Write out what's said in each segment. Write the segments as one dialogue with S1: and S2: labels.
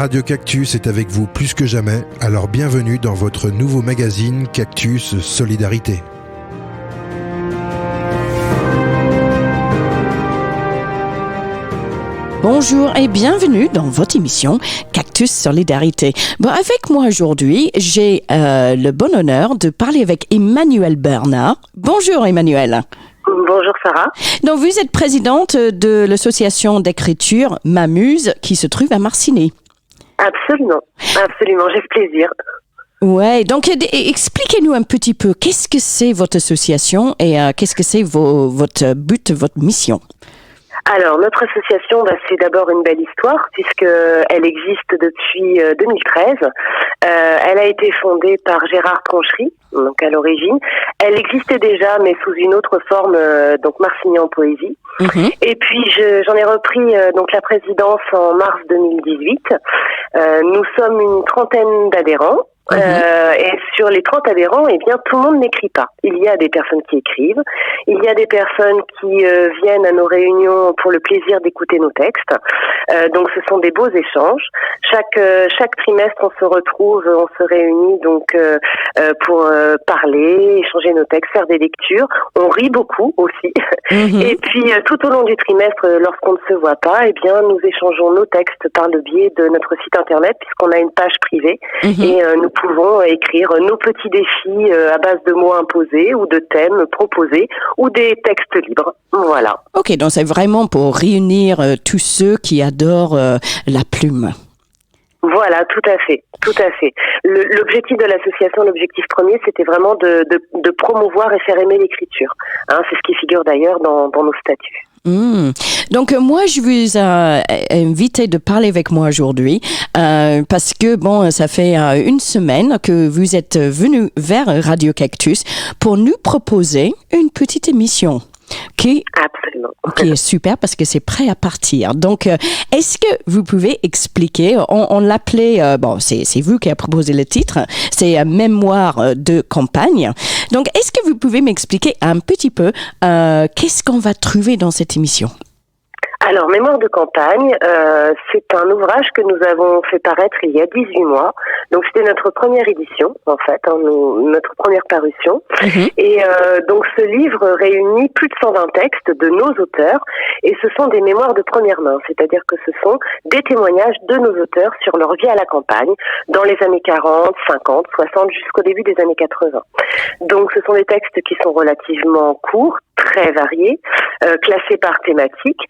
S1: Radio Cactus est avec vous plus que jamais, alors bienvenue dans votre nouveau magazine Cactus Solidarité.
S2: Bonjour et bienvenue dans votre émission Cactus Solidarité. Bon, avec moi aujourd'hui, j'ai le bon honneur de parler avec Emmanuelle Bernard. Bonjour Emmanuelle.
S3: Bonjour Sarah.
S2: Donc vous êtes présidente de l'association d'écriture M'amuse qui se trouve à Marcinelle.
S3: Absolument, j'ai le plaisir.
S2: Ouais, donc expliquez-nous un petit peu, qu'est-ce que c'est votre association et qu'est-ce que c'est votre but, votre mission?
S3: Alors, notre association, c'est d'abord une belle histoire puisqu'elle existe depuis 2013. Elle a été fondée par Gérard Tronchery, donc à l'origine. Elle existait déjà, mais sous une autre forme, donc Marcinelle en poésie. Mmh. Et puis, j'en ai repris donc la présidence en mars 2018. Nous sommes une trentaine d'adhérents. Et sur les 30 adhérents, tout le monde n'écrit pas. Il y a des personnes qui écrivent, il y a des personnes qui viennent à nos réunions pour le plaisir d'écouter nos textes. Donc ce sont des beaux échanges. Chaque trimestre, on se réunit donc pour parler, échanger nos textes, faire des lectures. On rit beaucoup aussi. Et puis tout au long du trimestre, lorsqu'on ne se voit pas, nous échangeons nos textes par le biais de notre site internet puisqu'on a une page privée et nous pouvons écrire nos petits défis à base de mots imposés ou de thèmes proposés ou des textes libres. Voilà.
S2: Ok, donc c'est vraiment pour réunir tous ceux qui adorent la plume.
S3: Voilà, tout à fait. L'objectif de l'association, l'objectif premier, c'était vraiment de promouvoir et faire aimer l'écriture. C'est ce qui figure d'ailleurs dans nos statuts.
S2: Donc moi je vous ai invité de parler avec moi aujourd'hui parce que ça fait une semaine que vous êtes venu vers Radio Cactus pour nous proposer une petite émission qui est super parce que c'est prêt à partir. Donc est-ce que vous pouvez expliquer, on l'appelait, c'est vous qui avez proposé le titre, c'est Mémoire de campagne. Donc est-ce que vous pouvez m'expliquer un petit peu qu'est-ce qu'on va trouver dans cette émission?
S3: Alors, Mémoire de campagne, c'est un ouvrage que nous avons fait paraître il y a 18 mois. Donc, c'était notre première édition, en fait, notre première parution. Et donc, ce livre réunit plus de 120 textes de nos auteurs. Et ce sont des mémoires de première main, c'est-à-dire que ce sont des témoignages de nos auteurs sur leur vie à la campagne, dans les années 40, 50, 60, jusqu'au début des années 80. Donc, ce sont des textes qui sont relativement courts, très variés, classés par thématique.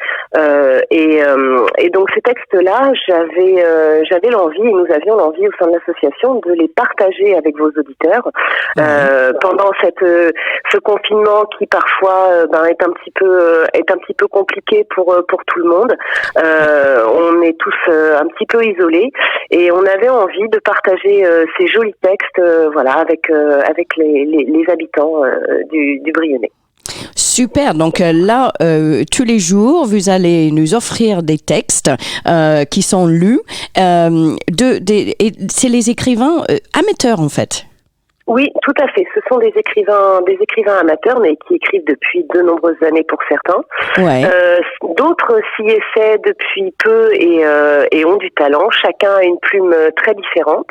S3: Et donc ces textes-là, j'avais l'envie, et nous avions l'envie au sein de l'association de les partager avec vos auditeurs pendant ce confinement qui parfois est un petit peu compliqué pour tout le monde. On est tous un petit peu isolés et on avait envie de partager ces jolis textes avec les habitants du Brionnais.
S2: Super, donc là, tous les jours, vous allez nous offrir des textes qui sont lus. Et c'est les écrivains amateurs, en fait.
S3: Oui, tout à fait. Ce sont des écrivains amateurs, mais qui écrivent depuis de nombreuses années pour certains. Ouais. D'autres s'y essaient depuis peu et ont du talent. Chacun a une plume très différente.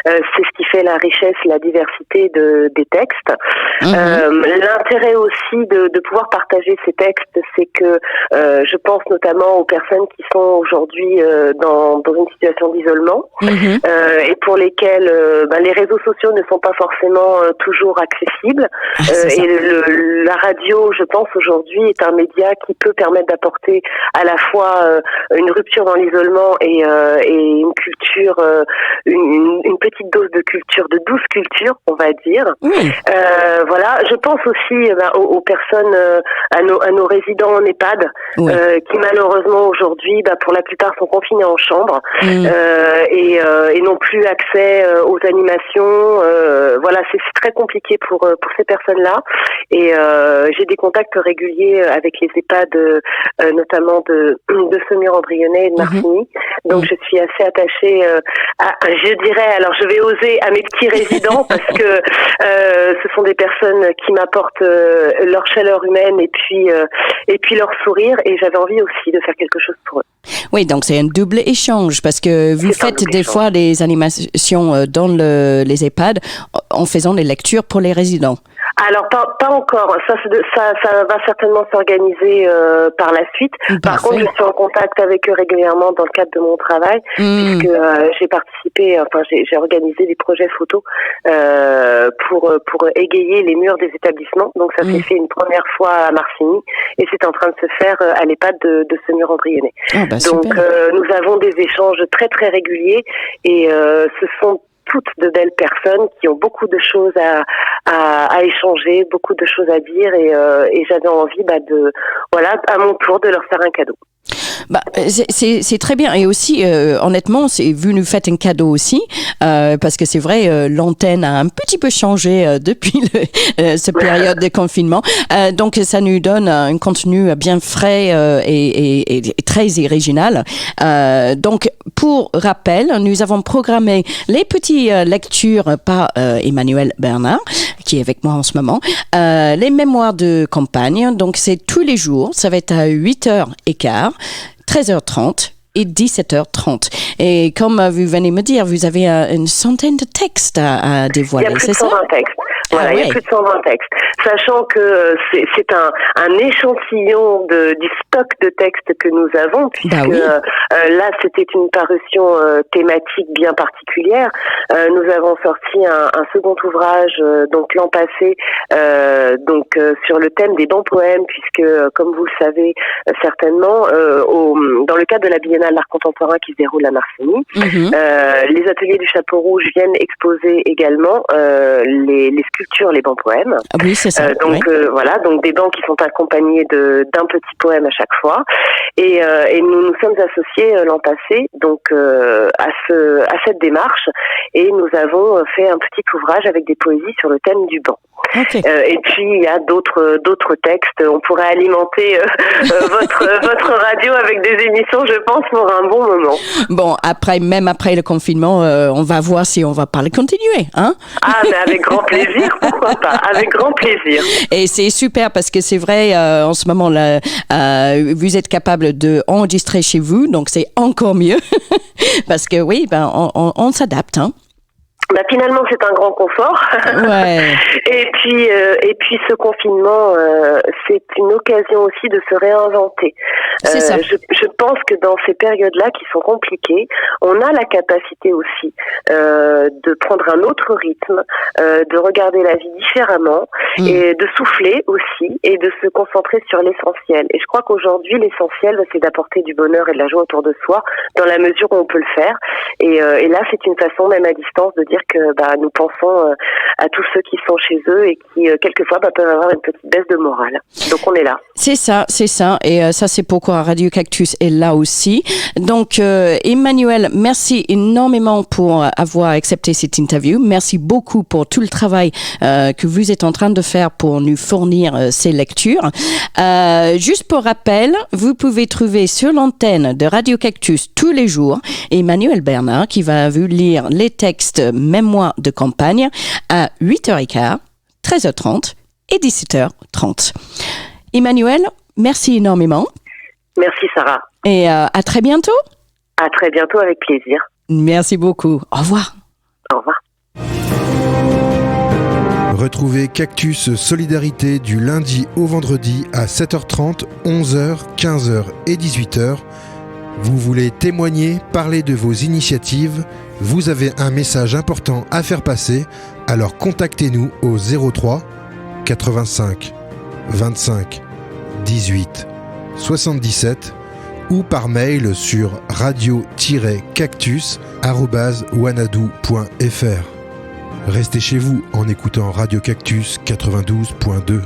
S3: C'est ce qui fait la richesse, la diversité des textes. L'intérêt aussi de pouvoir partager ces textes, c'est que je pense notamment aux personnes qui sont aujourd'hui dans une situation d'isolement et pour lesquelles les réseaux sociaux ne sont pas forcément toujours accessible. La radio, je pense, aujourd'hui, est un média qui peut permettre d'apporter à la fois une rupture dans l'isolement et une culture, une petite dose de culture, de douce culture, on va dire. Je pense aussi aux personnes, à nos résidents en EHPAD, qui malheureusement aujourd'hui, pour la plupart, sont confinés en chambre et n'ont plus accès aux animations. voilà, c'est très compliqué pour ces personnes-là. Et j'ai des contacts réguliers avec les EHPAD, notamment de Saumur-en-Brionnais et de Martigny. Donc je suis assez attachée je dirais, alors je vais oser, à mes petits résidents parce que ce sont des personnes qui m'apportent leur chaleur humaine et puis leur sourire, et j'avais envie aussi de faire quelque chose pour eux.
S2: Oui, donc c'est un double échange parce que vous faites des fois des animations dans les EHPAD en faisant des lectures pour les résidents.
S3: Alors pas encore. Ça va certainement s'organiser par la suite. Par contre, je suis en contact avec eux régulièrement dans le cadre de mon travail, puisque j'ai organisé des projets photos pour égayer les murs des établissements. Donc ça s'est fait une première fois à Martigny et c'est en train de se faire à l'EHPAD de Saumur-en-Brionnais. Donc nous avons des échanges très très réguliers et ce sont toutes de belles personnes qui ont beaucoup de choses à échanger, beaucoup de choses à dire et j'avais envie à mon tour de leur faire un cadeau.
S2: C'est très bien, et aussi honnêtement vous nous faites un cadeau aussi parce que c'est vrai, l'antenne a un petit peu changé depuis cette période de confinement, donc ça nous donne un contenu bien frais et très original. Donc pour rappel, nous avons programmé les petites lectures par Emmanuel Bernard qui est avec moi en ce moment, les mémoires de campagne, donc c'est tous les jours, ça va être à 8h15, 13h30 et 17h30. Et comme vous venez me dire, vous avez une centaine de textes à dévoiler, c'est ça?
S3: Il y a plus de 120 textes. Voilà, il y a plus de 120 textes. Sachant que c'est un échantillon du stock de textes que nous avons, puisque là, c'était une parution thématique bien particulière. Nous avons sorti un second ouvrage, donc l'an passé, sur le thème des bons poèmes, puisque, comme vous le savez certainement, dans le cadre de la Biennale d'art contemporain qui se déroule à Martigny, les ateliers du Chapeau Rouge viennent exposer également les sculptures, les bancs poèmes.
S2: Ah oui, c'est ça.
S3: Voilà, donc des bancs qui sont accompagnés d'un petit poème à chaque fois. Et nous nous sommes associés l'an passé donc à cette démarche, et nous avons fait un petit ouvrage avec des poésies sur le thème du banc.
S2: Okay.
S3: Et puis il y a d'autres textes. On pourrait alimenter votre radio avec des émissions, je pense, pour un bon moment.
S2: Bon, même après le confinement, on va voir si on va pas le continuer, hein?
S3: Ah, mais avec grand plaisir, pourquoi pas? Avec grand plaisir.
S2: Et c'est super parce que c'est vrai, en ce moment là, vous êtes capable de enregistrer chez vous, donc c'est encore mieux parce que oui, on s'adapte, hein.
S3: Finalement, c'est un grand confort.
S2: Ouais.
S3: Et puis ce confinement, c'est une occasion aussi de se réinventer.
S2: C'est ça.
S3: Je pense que dans ces périodes-là qui sont compliquées, on a la capacité aussi de prendre un autre rythme, de regarder la vie différemment et de souffler aussi et de se concentrer sur l'essentiel. Et je crois qu'aujourd'hui, l'essentiel, c'est d'apporter du bonheur et de la joie autour de soi dans la mesure où on peut le faire. Et là, c'est une façon, même à distance, de dire que nous pensons à tous ceux qui sont chez eux et qui quelquefois peuvent avoir une petite baisse de morale. Donc on est là. C'est ça.
S2: Et ça, c'est pourquoi Radio Cactus est là aussi. Donc Emmanuel, merci énormément pour avoir accepté cette interview. Merci beaucoup pour tout le travail que vous êtes en train de faire pour nous fournir ces lectures. Juste pour rappel, vous pouvez trouver sur l'antenne de Radio Cactus tous les jours Emmanuel Bernard qui va vous lire les textes mémoires de campagne à 8h15, 13h30 et 17h30. Emmanuel, merci énormément.
S3: Merci Sarah.
S2: Et à très bientôt.
S3: À très bientôt, avec plaisir.
S2: Merci beaucoup. Au revoir.
S3: Au revoir.
S1: Retrouvez Cactus Solidarité du lundi au vendredi à 7h30, 11h, 15h et 18h. Vous voulez témoigner, parler de vos initiatives, vous avez un message important à faire passer, alors contactez-nous au 03 85 25 18 77 ou par mail sur radio-cactus@wanadoo.fr. Restez chez vous en écoutant Radio Cactus 92.2.